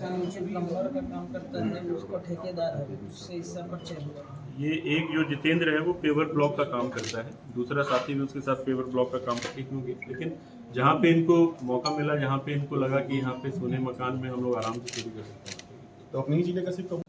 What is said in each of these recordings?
Township plumber का काम करता है, उसको ठेकेदार है, उससे इससे परिचय हुआ। ये एक जो जितेंद्र है वो पेवर ब्लॉक का काम करता है, दूसरा साथी भी उसके साथ पेवर ब्लॉक का काम करते क्योंकि लेकिन जहाँ पे इनको मौका मिला, जहाँ पे इनको लगा कि यहाँ पे सोने मकान में हम लोग आराम से शुरू कर सकते हैं तो अपनी ही चीज़ें कैसे कब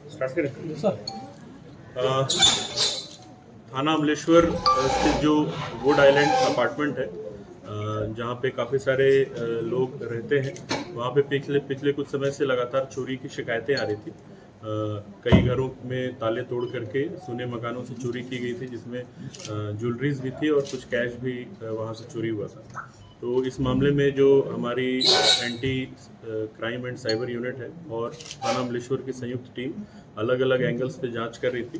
स्टार्ट करें सर। थाना अमलेश्वर स्थित जो वुड आइलैंड अपार्टमेंट है जहाँ पे काफ़ी सारे लोग रहते हैं, वहाँ पे पिछले कुछ समय से लगातार चोरी की शिकायतें आ रही थी। कई घरों में ताले तोड़ करके सोने मकानों से चोरी की गई थी, जिसमें ज्वेलरीज भी थी और कुछ कैश भी वहाँ से चोरी हुआ था। तो इस मामले में जो हमारी anti crime and cyber unit है और थाना अमलेश्वर की संयुक्त टीम अलग अलग एंगल्स पे जांच कर रही थी।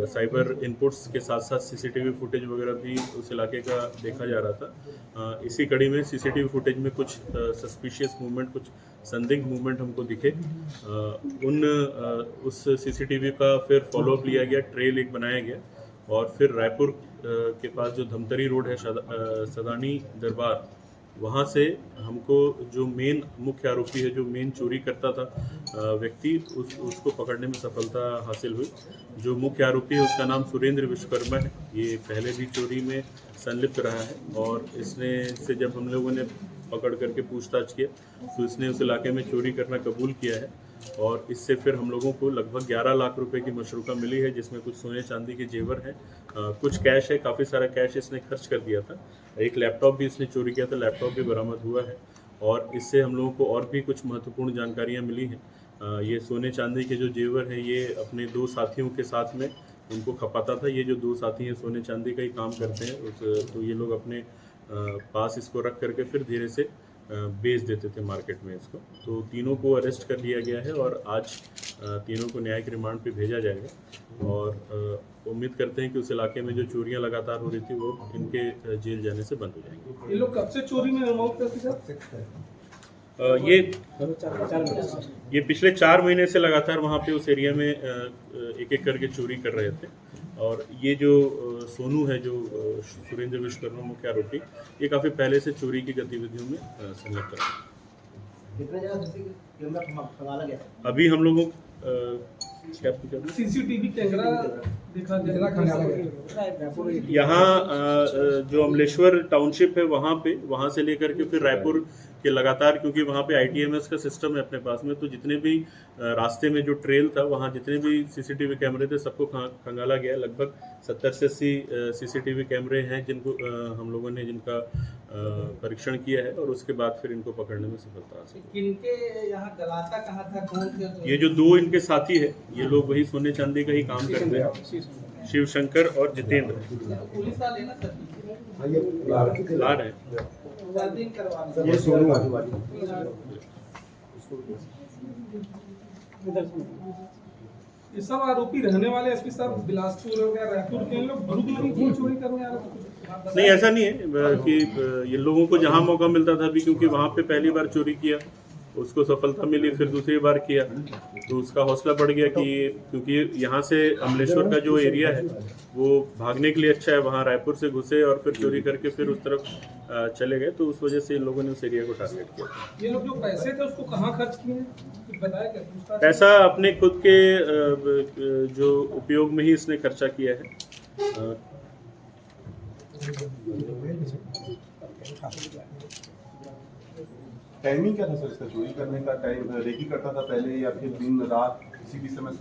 साइबर इनपुट्स के साथ साथ सीसीटीवी फुटेज वगैरह भी उस इलाके का देखा जा रहा था। इसी कड़ी में सीसीटीवी फुटेज में कुछ सस्पिशियस मूवमेंट, कुछ संदिग्ध मूवमेंट हमको दिखे। उस सीसीटीवी का फिर फॉलोअप लिया गया, ट्रेल एक बनाया गया और फिर रायपुर के पास जो धमतरी रोड है, सदानी दरबार, वहाँ से हमको जो मेन मुख्य आरोपी है, जो मेन चोरी करता था व्यक्ति, उसको पकड़ने में सफलता हासिल हुई। जो मुख्य आरोपी है उसका नाम सुरेंद्र विश्वकर्मा है। ये पहले भी चोरी में संलिप्त रहा है और इसने से जब हम लोगों ने पकड़ करके पूछताछ किया तो इसने उस इलाके में चोरी करना कबूल किया है और इससे फिर हम लोगों को लगभग 11 लाख रुपए की मशरूका मिली है, जिसमें कुछ सोने चांदी के जेवर हैं, कुछ कैश है, काफ़ी सारा कैश इसने खर्च कर दिया था। एक लैपटॉप भी इसने चोरी किया था, लैपटॉप भी बरामद हुआ है और इससे हम लोगों को और भी कुछ महत्वपूर्ण जानकारियाँ मिली हैं। ये सोने चांदी के जो जेवर हैं ये अपने 2 साथियों के साथ में उनको खपाता था। ये जो 2 साथी हैं सोने चांदी का ही काम करते हैं, तो ये लोग अपने पास इसको रख करके फिर धीरे से बेच देते थे मार्केट में इसको। तो तीनों को अरेस्ट कर लिया गया है और आज तीनों को न्यायिक रिमांड पे भेजा जाएगा और उम्मीद करते हैं कि उस इलाके में जो चोरियां लगातार हो रही थी वो इनके जेल जाने से बंद हो जाएंगी। ये लोग कब से चोरी में इन्वॉल्व थे? ये पिछले 4 महीने से लगातार वहाँ पे उस एरिया में एक एक करके चोरी कर रहे थे और ये जो सोनू है, जो सुरेंद्र विश्वकर्मा मुख्य आरोपी, ये काफ़ी पहले से चोरी की गतिविधियों में संलग्न रहा। अभी हम लोगों सीसीटीवी कैमरा दिखा यहाँ जो अमलेश्वर टाउनशिप है वहाँ से लेकर के फिर रायपुर के लगातार, क्योंकि वहाँ पे ITMS का सिस्टम है अपने पास में, तो जितने भी रास्ते में जो ट्रेल था वहाँ जितने भी सीसीटीवी कैमरे थे सबको खंगाला गया। लगभग 70 से 80 सीसीटीवी कैमरे हैं जिनको हम लोगों ने जिनका परीक्षण किया है और उसके बाद फिर इनको पकड़ने में सफलता हासिल। किनके यहाँ गलाता कहाँ था, कौन थे? ये जो 2 इनके साथी है ये लोग वही सोने चांदी का ही काम करते हैं, शिव शंकर और जितेंद्र। पुलिस वाले ना सर ला रहे ये सोनू ये सब आरोपी रहने वाले एसपी साहब बिलासपुर हो गया, रायपुर के लोग भरूच में क्यों चोरी करने आ रहे? नहीं, ऐसा नहीं है कि ये लोगों को जहां मौका मिलता था अभी, क्योंकि वहां पे पहली बार चोरी किया, उसको सफलता मिली, फिर दूसरी बार किया तो उसका हौसला बढ़ गया कि क्योंकि यहाँ से अमलेश्वर का जो एरिया है वो भागने के लिए अच्छा है, वहाँ रायपुर से घुसे और फिर चोरी करके फिर उस तरफ चले गए, तो उस वजह से इन लोगों ने उस एरिया को टारगेट किया। ये लोग जो पैसे थे उसको कहाँ खर्च किए, बताया क्या? पैसा अपने खुद के जो उपयोग में ही इसने खर्चा किया है। टाइमिंग क्या था सर इसका चोरी करने का? टाइम रेकी करता था पहले या फिर दिन रात किसी भी समय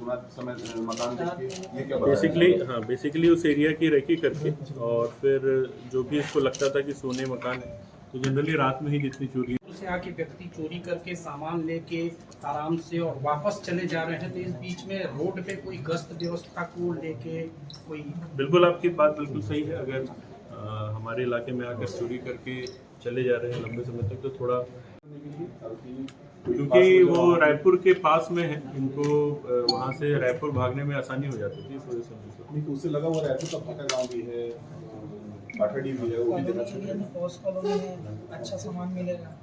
मकान देख के, ये क्या बेसिकली उस एरिया की रेकी करके और फिर जो भी इसको लगता था कि सोने मकान है तो जनरली रात में ही जितनी चोरी से आके व्यक्ति चोरी करके सामान लेके आराम से और वापस चले जा रहे हैं, तो इस बीच में रोड पे कोई गश्त व्यवस्था को लेके कोई? बिल्कुल, आपकी बात बिल्कुल सही है। अगर हमारे इलाके में आकर चोरी करके चले जा रहे हैं लंबे समय तक तो थोड़ा क्योंकि वो रायपुर के पास में है, इनको वहाँ से रायपुर भागने में आसानी हो जाती थी, इस वजह से नहीं तो उससे लगा हुआ रायपुर का भाटा गांव भी है, भाटाडी भी है, वो भी देना चाहिए। अच्छा सामान मिलेगा।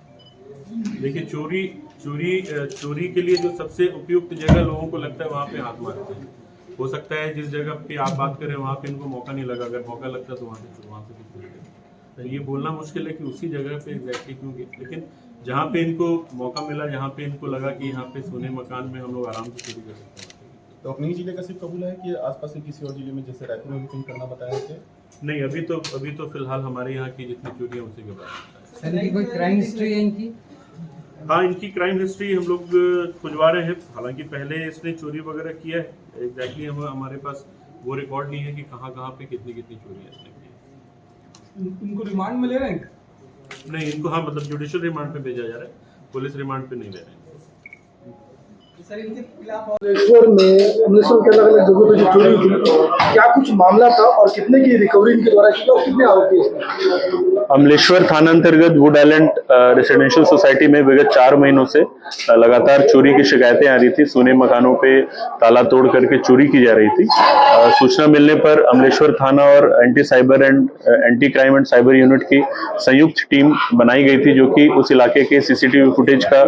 देखिए चोरी के लिए जो सबसे उपयुक्त जगह लोगों को लगता है वहाँ पे हाथ मारते हैं। हो सकता है जिस जगह पे आप बात करें वहाँ पे इनको मौका नहीं लगा, अगर मौका लगता तो वहाँ से भी चोरी करते। तो ये बोलना मुश्किल है कि उसी जगह पे एग्जैक्टली क्यों गए, लेकिन जहाँ पे इनको मौका मिला, जहाँ पे इनको लगा कि यहाँ पे सोने मकान में हम लोग आराम से चोरी कर सकते हैं। तो अपने ही जिले का सिर्फ कबूला है कि आसपास के किसी और जिले में जैसे रायपुर में भी कहीं करना बताया है? नहीं, अभी तो फिलहाल हमारे यहाँ की जितनी चोरी है उसी के बारे सर इनकी कोई क्राइम हिस्ट्री है इनकी? में। हाँ, इनकी क्राइम हिस्ट्री हम लोग खुजवा रहे हैं। हालांकि पहले इसने चोरी वगैरह किया है, एग्जैक्टली हमारे पास वो रिकॉर्ड नहीं है कि कहाँ पे कितनी चोरी इसने की है। इनको रिमांड में ले रहे हैं? नहीं, इनको हाँ मतलब जुडिशियल रिमांड पे भेजा जा रहा है, पुलिस रिमांड पे नहीं ले रहे हैं। सर इनके खिलाफ अमलेश्वर में अमलेश्वर के अलग अलग जगहों पर जो चोरी हुई थी, क्या कुछ मामला था और कितने की रिकवरी इनके द्वारा की और कितने आरोपी इसमें? अमलेश्वर थाना अंतर्गत वुड आइलैंड रेसिडेंशियल सोसाइटी में विगत 4 महीनों से लगातार चोरी की शिकायतें आ रही थी। सोने मकानों पे ताला तोड़ करके चोरी की जा रही थी। सूचना मिलने पर अमलेश्वर थाना और anti crime and cyber unit की संयुक्त टीम बनाई गई थी, जो कि उस इलाके के सीसीटीवी फुटेज का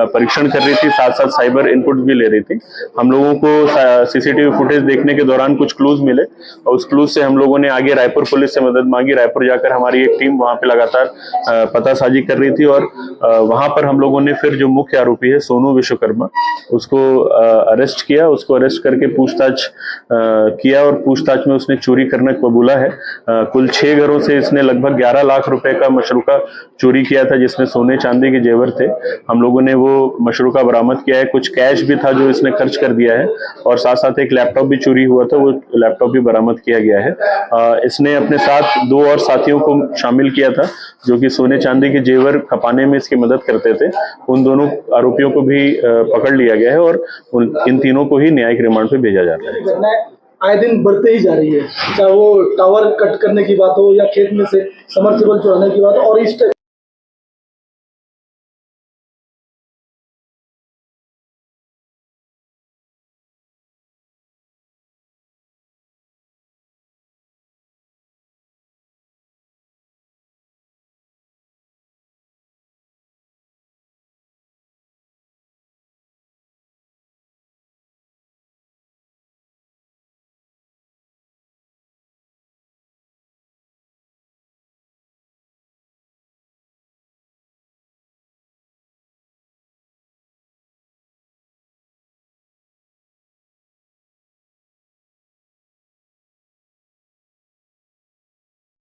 परीक्षण कर रही थी, साथ साथ साइबर इनपुट भी ले रही थी। हम लोगों को सीसीटीवी फुटेज देखने के दौरान कुछ क्लूज मिले और उस क्लूज से हम लोगों ने आगे रायपुर पुलिस से मदद मांगी। रायपुर जाकर हमारी एक टीम वहां पे लगातार पतासाजी कर रही थी और वहां पर हम लोगों ने फिर जो मुख्य आरोपी है सोनू विश्वकर्मा, उसको अरेस्ट किया। उसको अरेस्ट करके पूछताछ किया और पूछताछ में उसने चोरी करना कबूला है। कुल 6 घरों से इसने लगभग 11 लाख रुपए का मशरूका चोरी किया था, जिसमें सोने चांदी के जेवर थे। हम लोगों ने वो मशरूका बरामद किया है। कुछ कैश भी था जो इसने खर्च कर दिया है और साथ साथ एक लैपटॉप भी चोरी हुआ था, वो लैपटॉप भी बरामद किया गया है। इसने अपने साथ 2 और साथियों को शामिल किया था जो कि सोने चांदी के जेवर खपाने में इसकी मदद करते थे। उन दोनों आरोपियों को भी पकड़ लिया गया है और इन तीनों को ही न्यायिक रिमांड पे भेजा जा रहा है। घटनाएं आए दिन बढ़ते ही जा रही है, चाहे वो टावर कट करने की बात हो या खेत में से समरसेबल चुराने की बात हो और इस